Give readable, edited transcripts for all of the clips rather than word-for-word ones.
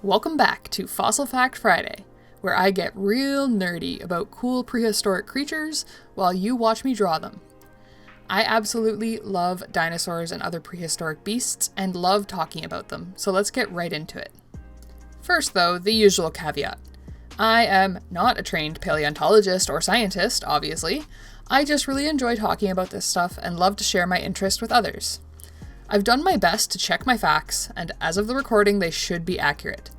Welcome back to Fossil Fact Friday, where I get real nerdy about cool prehistoric creatures while you watch me draw them. I absolutely love dinosaurs and other prehistoric beasts and love talking about them, so let's get right into it. First though, the usual caveat. I am not a trained paleontologist or scientist, obviously. I just really enjoy talking about this stuff and love to share my interest with others. I've done my best to check my facts, and as of the recording they should be accurate.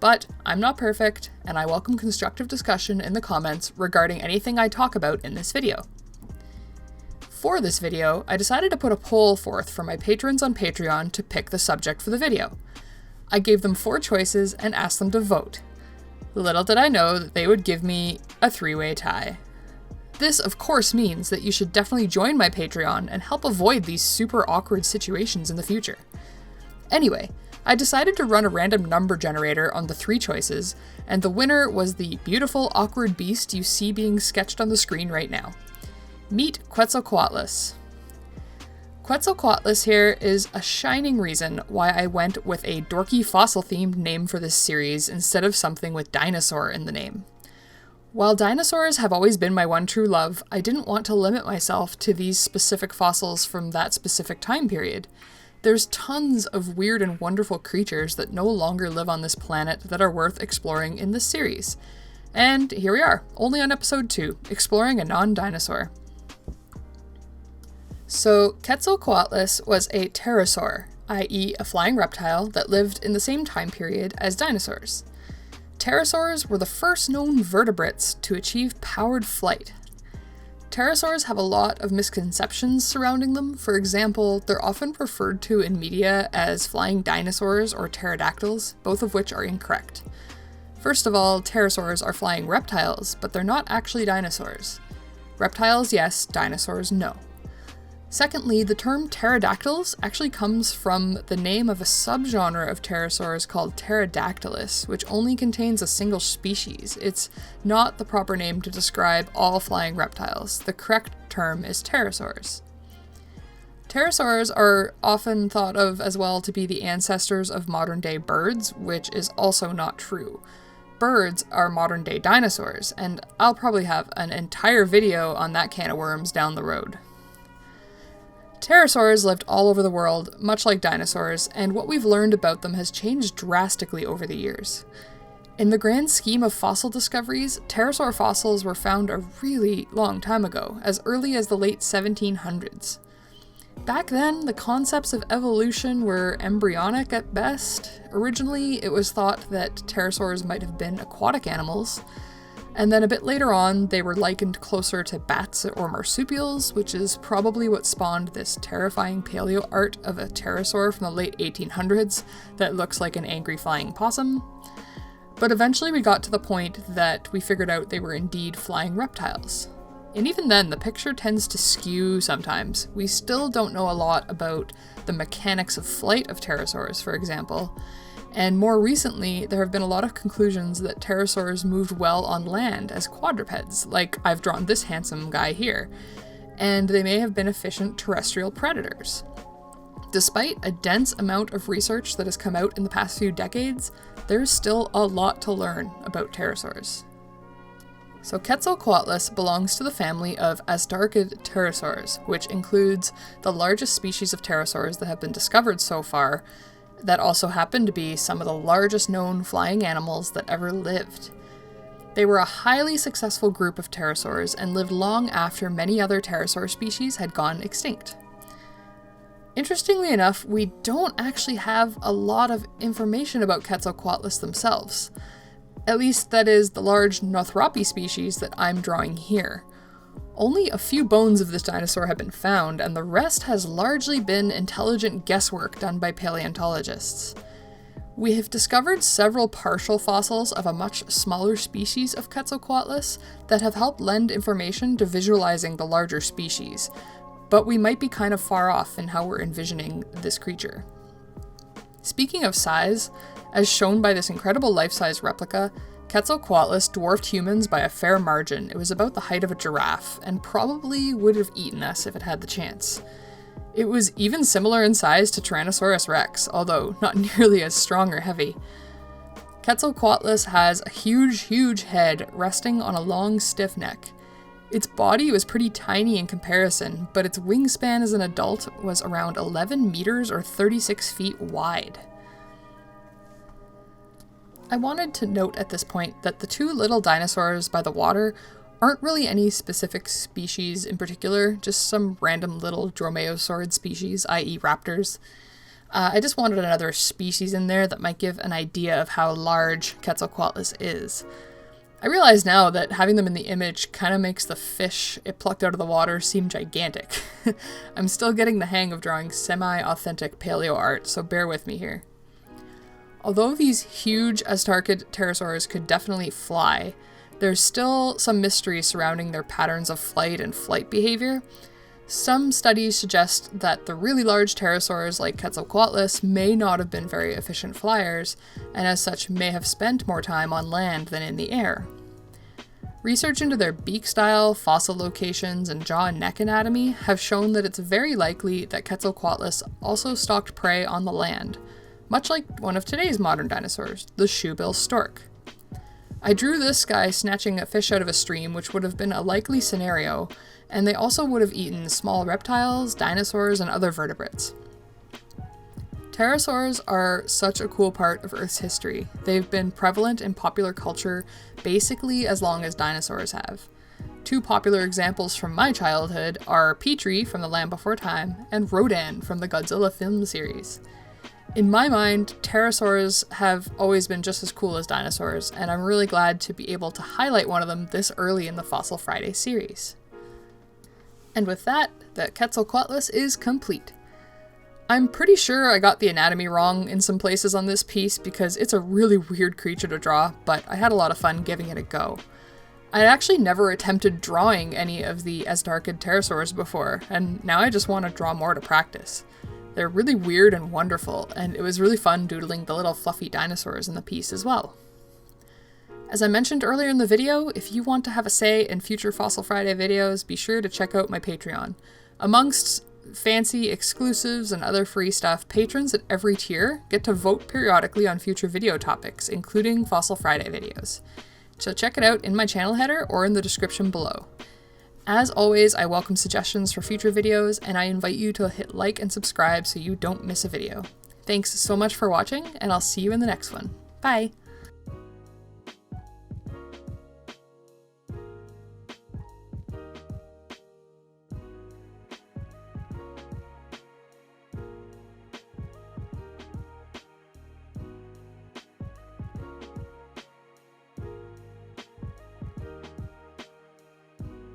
But I'm not perfect, and I welcome constructive discussion in the comments regarding anything I talk about in this video. For this video, I decided to put a poll forth for my patrons on Patreon to pick the subject for the video. I gave them 4 choices and asked them to vote. Little did I know that they would give me a 3-way tie. This, of course, means that you should definitely join my Patreon and help avoid these super awkward situations in the future. Anyway, I decided to run a random number generator on the 3 choices, and the winner was the beautiful awkward beast you see being sketched on the screen right now. Meet Quetzalcoatlus. Quetzalcoatlus here is a shining reason why I went with a dorky fossil-themed name for this series instead of something with dinosaur in the name. While dinosaurs have always been my one true love, I didn't want to limit myself to these specific fossils from that specific time period. There's tons of weird and wonderful creatures that no longer live on this planet that are worth exploring in this series. And here we are, only on episode 2, exploring a non-dinosaur. So, Quetzalcoatlus was a pterosaur, i.e. a flying reptile that lived in the same time period as dinosaurs. Pterosaurs were the first known vertebrates to achieve powered flight. Pterosaurs have a lot of misconceptions surrounding them. For example, they're often referred to in media as flying dinosaurs or pterodactyls, both of which are incorrect. First of all, pterosaurs are flying reptiles, but they're not actually dinosaurs. Reptiles, yes, dinosaurs, no. Secondly, the term pterodactyls actually comes from the name of a subgenre of pterosaurs called Pterodactylus, which only contains a single species. It's not the proper name to describe all flying reptiles. The correct term is pterosaurs. Pterosaurs are often thought of as well to be the ancestors of modern-day birds, which is also not true. Birds are modern-day dinosaurs, and I'll probably have an entire video on that can of worms down the road. Pterosaurs lived all over the world, much like dinosaurs, and what we've learned about them has changed drastically over the years. In the grand scheme of fossil discoveries, pterosaur fossils were found a really long time ago, as early as the late 1700s. Back then, the concepts of evolution were embryonic at best. Originally, it was thought that pterosaurs might have been aquatic animals, and then a bit later on, they were likened closer to bats or marsupials, which is probably what spawned this terrifying paleo art of a pterosaur from the late 1800s that looks like an angry flying possum. But eventually we got to the point that we figured out they were indeed flying reptiles. And even then, the picture tends to skew sometimes. We still don't know a lot about the mechanics of flight of pterosaurs, for example. And more recently, there have been a lot of conclusions that pterosaurs moved well on land as quadrupeds, like I've drawn this handsome guy here, and they may have been efficient terrestrial predators. Despite a dense amount of research that has come out in the past few decades, there's still a lot to learn about pterosaurs. So Quetzalcoatlus belongs to the family of Azhdarchid pterosaurs, which includes the largest species of pterosaurs that have been discovered so far, that also happen to be some of the largest known flying animals that ever lived. They were a highly successful group of pterosaurs and lived long after many other pterosaur species had gone extinct. Interestingly enough, we don't actually have a lot of information about Quetzalcoatlus themselves. At least that is the large Northropi species that I'm drawing here. Only a few bones of this dinosaur have been found, and the rest has largely been intelligent guesswork done by paleontologists. We have discovered several partial fossils of a much smaller species of Quetzalcoatlus that have helped lend information to visualizing the larger species, but we might be kind of far off in how we're envisioning this creature. Speaking of size, as shown by this incredible life-size replica, Quetzalcoatlus dwarfed humans by a fair margin. It was about the height of a giraffe, and probably would have eaten us if it had the chance. It was even similar in size to Tyrannosaurus rex, although not nearly as strong or heavy. Quetzalcoatlus has a huge head resting on a long, stiff neck. Its body was pretty tiny in comparison, but its wingspan as an adult was around 11 meters or 36 feet wide. I wanted to note at this point that the two little dinosaurs by the water aren't really any specific species in particular, just some random little dromaeosaurid species, i.e. raptors. I just wanted another species in there that might give an idea of how large Quetzalcoatlus is. I realize now that having them in the image kind of makes the fish it plucked out of the water seem gigantic. I'm still getting the hang of drawing semi-authentic paleo art, so bear with me here. Although these huge Azhdarchid pterosaurs could definitely fly, there's still some mystery surrounding their patterns of flight and flight behavior. Some studies suggest that the really large pterosaurs like Quetzalcoatlus may not have been very efficient flyers, and as such may have spent more time on land than in the air. Research into their beak style, fossil locations, and jaw and neck anatomy have shown that it's very likely that Quetzalcoatlus also stalked prey on the land, much like one of today's modern dinosaurs, the shoebill stork. I drew this guy snatching a fish out of a stream, which would have been a likely scenario, and they also would have eaten small reptiles, dinosaurs, and other vertebrates. Pterosaurs are such a cool part of Earth's history. They've been prevalent in popular culture basically as long as dinosaurs have. Two popular examples from my childhood are Petrie from The Land Before Time and Rodan from the Godzilla film series. In my mind, pterosaurs have always been just as cool as dinosaurs, and I'm really glad to be able to highlight one of them this early in the Fossil Friday series. And with that, the Quetzalcoatlus is complete. I'm pretty sure I got the anatomy wrong in some places on this piece because it's a really weird creature to draw, but I had a lot of fun giving it a go. I'd actually never attempted drawing any of the Azhdarchid pterosaurs before, and now I just want to draw more to practice. They're really weird and wonderful, and it was really fun doodling the little fluffy dinosaurs in the piece as well. As I mentioned earlier in the video, if you want to have a say in future Fossil Friday videos, be sure to check out my Patreon. Amongst fancy exclusives and other free stuff, patrons at every tier get to vote periodically on future video topics, including Fossil Friday videos. So check it out in my channel header or in the description below. As always, I welcome suggestions for future videos, and I invite you to hit like and subscribe so you don't miss a video. Thanks so much for watching, and I'll see you in the next one. Bye!